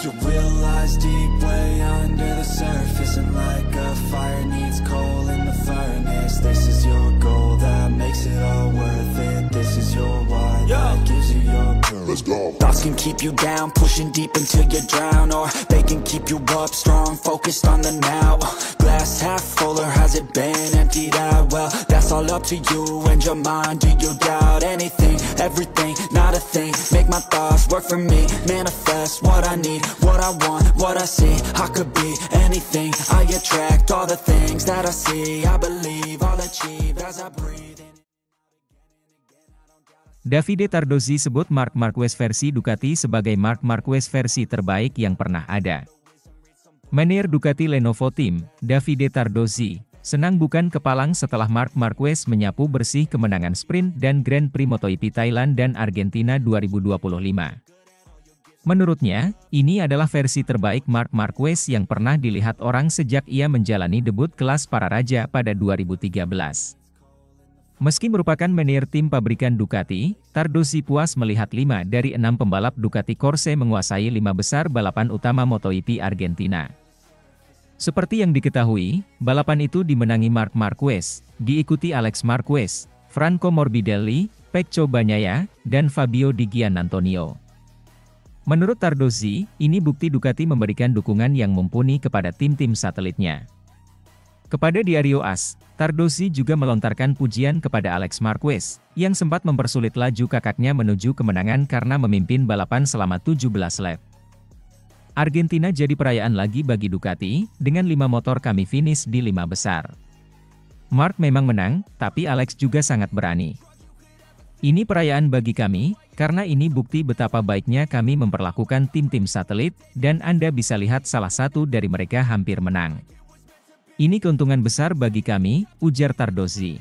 You realize deep way under the surface, and like a fire needs coal in the furnace. This is your goal that makes it all worth it. This is your why that gives you your purpose. Let's go. Thoughts can keep you down, pushing deep until you drown, or they can keep you up strong, focused on the now. Glass half full, or has it been emptied out? Well, that's all up to you and your mind. Do you doubt anything, everything, not a thing? Make my thoughts work for me, manifest what I need, what I want, what I see. I could be anything, I attract all the things that I see. I believe I'll achieve as I breathe in. Davide Tardozzi sebut Marc Marquez versi Ducati sebagai Marc Marquez versi terbaik yang pernah ada. Manajer Ducati Lenovo Team, Davide Tardozzi, senang bukan kepalang setelah Marc Marquez menyapu bersih kemenangan sprint dan Grand Prix MotoGP Thailand dan Argentina 2025. Menurutnya, ini adalah versi terbaik Marc Marquez yang pernah dilihat orang sejak ia menjalani debut kelas para raja pada 2013. Meski merupakan manajer tim pabrikan Ducati, Tardozzi puas melihat 5 dari 6 pembalap Ducati Corse menguasai 5 besar balapan utama MotoGP Argentina. Seperti yang diketahui, balapan itu dimenangi Marc Marquez, diikuti Alex Marquez, Franco Morbidelli, Pecco Bagnaia, dan Fabio Di Giannantonio. Menurut Tardozzi, ini bukti Ducati memberikan dukungan yang mumpuni kepada tim-tim satelitnya. Kepada Diario AS, Tardozzi juga melontarkan pujian kepada Alex Marquez, yang sempat mempersulit laju kakaknya menuju kemenangan karena memimpin balapan selama 17 lap. Argentina jadi perayaan lagi bagi Ducati, dengan 5 motor kami finish di 5 besar. Marc memang menang, tapi Alex juga sangat berani. Ini perayaan bagi kami, karena ini bukti betapa baiknya kami memperlakukan tim-tim satelit, dan Anda bisa lihat salah satu dari mereka hampir menang. Ini keuntungan besar bagi kami, ujar Tardozzi.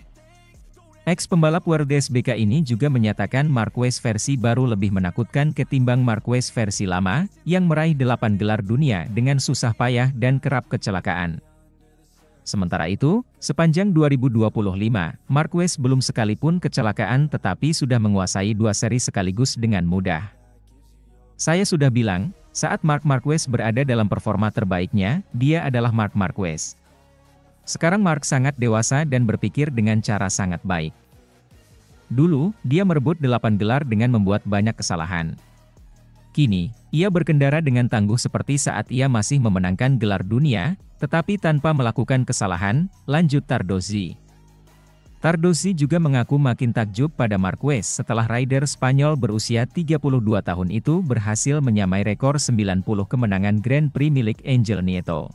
Ex-pembalap WRC ini juga menyatakan Marquez versi baru lebih menakutkan ketimbang Marquez versi lama, yang meraih 8 gelar dunia dengan susah payah dan kerap kecelakaan. Sementara itu, sepanjang 2025, Marquez belum sekalipun kecelakaan tetapi sudah menguasai 2 seri sekaligus dengan mudah. Saya sudah bilang, saat Marc Marquez berada dalam performa terbaiknya, dia adalah Marc Marquez. Sekarang Marc sangat dewasa dan berpikir dengan cara sangat baik. Dulu, dia merebut 8 gelar dengan membuat banyak kesalahan. Kini, ia berkendara dengan tangguh seperti saat ia masih memenangkan gelar dunia, tetapi tanpa melakukan kesalahan, lanjut Tardozzi. Tardozzi juga mengaku makin takjub pada Marquez setelah rider Spanyol berusia 32 tahun itu berhasil menyamai rekor 90 kemenangan Grand Prix milik Angel Nieto.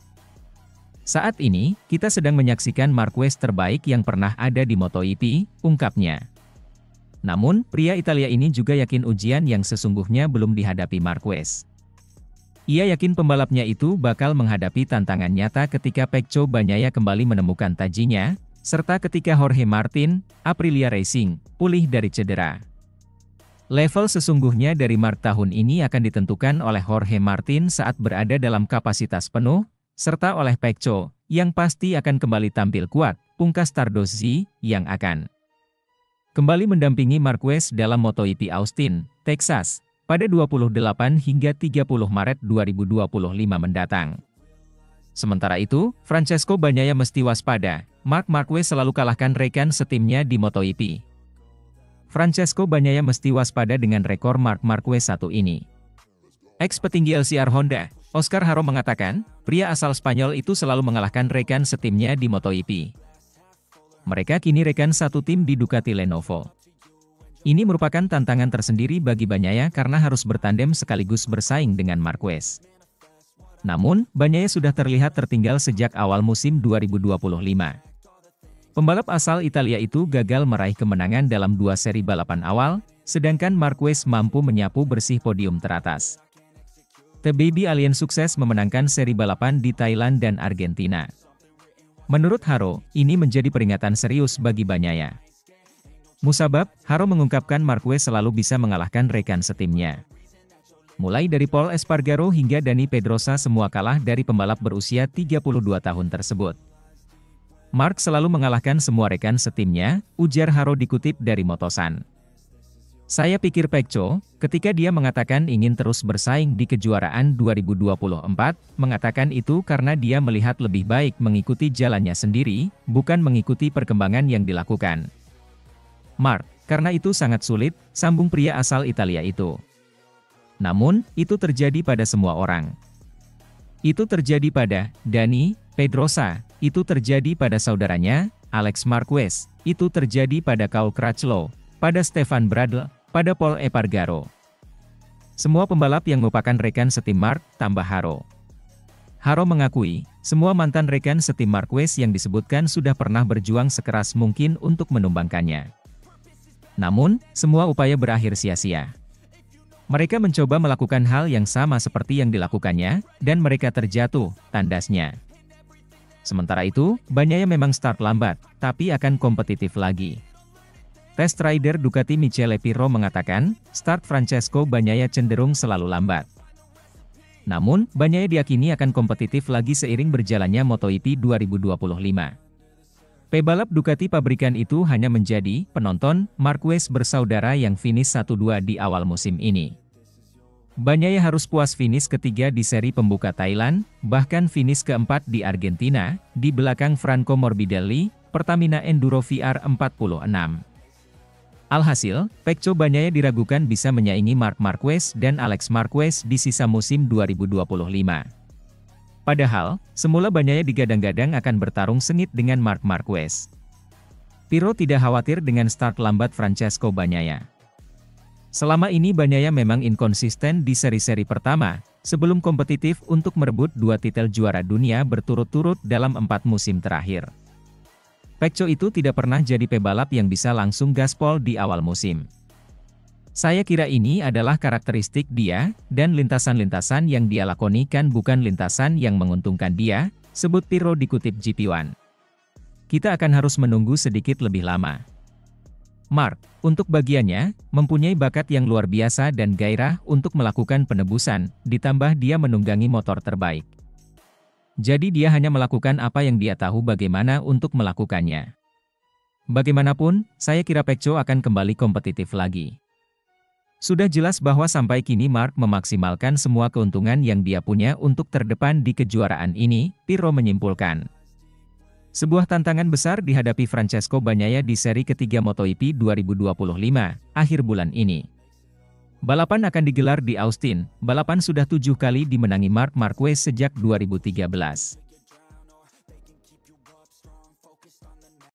Saat ini, kita sedang menyaksikan Marquez terbaik yang pernah ada di MotoGP, ungkapnya. Namun, pria Italia ini juga yakin ujian yang sesungguhnya belum dihadapi Marquez. Ia yakin pembalapnya itu bakal menghadapi tantangan nyata ketika Pecco Bagnaia kembali menemukan tajinya, serta ketika Jorge Martin, Aprilia Racing, pulih dari cedera. Level sesungguhnya dari Marc tahun ini akan ditentukan oleh Jorge Martin saat berada dalam kapasitas penuh, serta oleh Pecco, yang pasti akan kembali tampil kuat, pungkas Tardozzi, yang akan kembali mendampingi Marquez dalam MotoGP Austin, Texas, pada 28 hingga 30 Maret 2025 mendatang. Sementara itu, Francesco Bagnaia mesti waspada, Marc Marquez selalu kalahkan rekan setimnya di MotoGP. Francesco Bagnaia mesti waspada dengan rekor Marc Marquez satu ini. Ex-petinggi LCR Honda, Oscar Haro mengatakan, pria asal Spanyol itu selalu mengalahkan rekan setimnya di MotoGP. Mereka kini rekan satu tim di Ducati Lenovo. Ini merupakan tantangan tersendiri bagi Bagnaia karena harus bertandem sekaligus bersaing dengan Marquez. Namun, Bagnaia sudah terlihat tertinggal sejak awal musim 2025. Pembalap asal Italia itu gagal meraih kemenangan dalam 2 seri balapan awal, sedangkan Marquez mampu menyapu bersih podium teratas. The Baby Alien sukses memenangkan seri balapan di Thailand dan Argentina. Menurut Haro, ini menjadi peringatan serius bagi Bagnaia. Musabab, Haro mengungkapkan Marquez selalu bisa mengalahkan rekan setimnya. Mulai dari Paul Espargaro hingga Dani Pedrosa semua kalah dari pembalap berusia 32 tahun tersebut. Marc selalu mengalahkan semua rekan setimnya, ujar Haro dikutip dari Motosan. Saya pikir Pecco, ketika dia mengatakan ingin terus bersaing di kejuaraan 2024, mengatakan itu karena dia melihat lebih baik mengikuti jalannya sendiri, bukan mengikuti perkembangan yang dilakukan. Mark, karena itu sangat sulit, sambung pria asal Italia itu. Namun, itu terjadi pada semua orang. Itu terjadi pada Dani Pedrosa, itu terjadi pada saudaranya, Alex Marquez, itu terjadi pada Cal Crutchlow, pada Stefan Bradl, pada Paul Espargaro. Semua pembalap yang merupakan rekan setim Mark, tambah Haro. Haro mengakui, semua mantan rekan setim Marquez yang disebutkan sudah pernah berjuang sekeras mungkin untuk menumbangkannya. Namun, semua upaya berakhir sia-sia. Mereka mencoba melakukan hal yang sama seperti yang dilakukannya, dan mereka terjatuh, tandasnya. Sementara itu, Bagnaia memang start lambat, tapi akan kompetitif lagi. Test rider Ducati Michele Pirro mengatakan, start Francesco Bagnaia cenderung selalu lambat. Namun, Bagnaia diyakini akan kompetitif lagi seiring berjalannya MotoGP 2025. Pebalap Ducati pabrikan itu hanya menjadi penonton Marquez bersaudara yang finish 1-2 di awal musim ini. Bagnaia harus puas finish ketiga di seri pembuka Thailand, bahkan finish keempat di Argentina, di belakang Franco Morbidelli, Pertamina Enduro VR46. Alhasil, Pecco Bagnaia diragukan bisa menyaingi Marc Marquez dan Alex Marquez di sisa musim 2025. Padahal, semula Bagnaia digadang-gadang akan bertarung sengit dengan Marc Marquez. Pirro tidak khawatir dengan start lambat Francesco Bagnaia. Selama ini Bagnaia memang inkonsisten di seri-seri pertama, sebelum kompetitif untuk merebut 2 titel juara dunia berturut-turut dalam 4 musim terakhir. Pecco itu tidak pernah jadi pebalap yang bisa langsung gaspol di awal musim. Saya kira ini adalah karakteristik dia, dan lintasan-lintasan yang dia lakoni kan bukan lintasan yang menguntungkan dia, sebut Pirro dikutip GP1. Kita akan harus menunggu sedikit lebih lama. Mark, untuk bagiannya, mempunyai bakat yang luar biasa dan gairah untuk melakukan penebusan, ditambah dia menunggangi motor terbaik. Jadi dia hanya melakukan apa yang dia tahu bagaimana untuk melakukannya. Bagaimanapun, saya kira Pecco akan kembali kompetitif lagi. Sudah jelas bahwa sampai kini Mark memaksimalkan semua keuntungan yang dia punya untuk terdepan di kejuaraan ini, Pirro menyimpulkan. Sebuah tantangan besar dihadapi Francesco Bagnaia di seri ketiga MotoGP 2025, akhir bulan ini. Balapan akan digelar di Austin, balapan sudah 7 kali dimenangi Marc Marquez sejak 2013.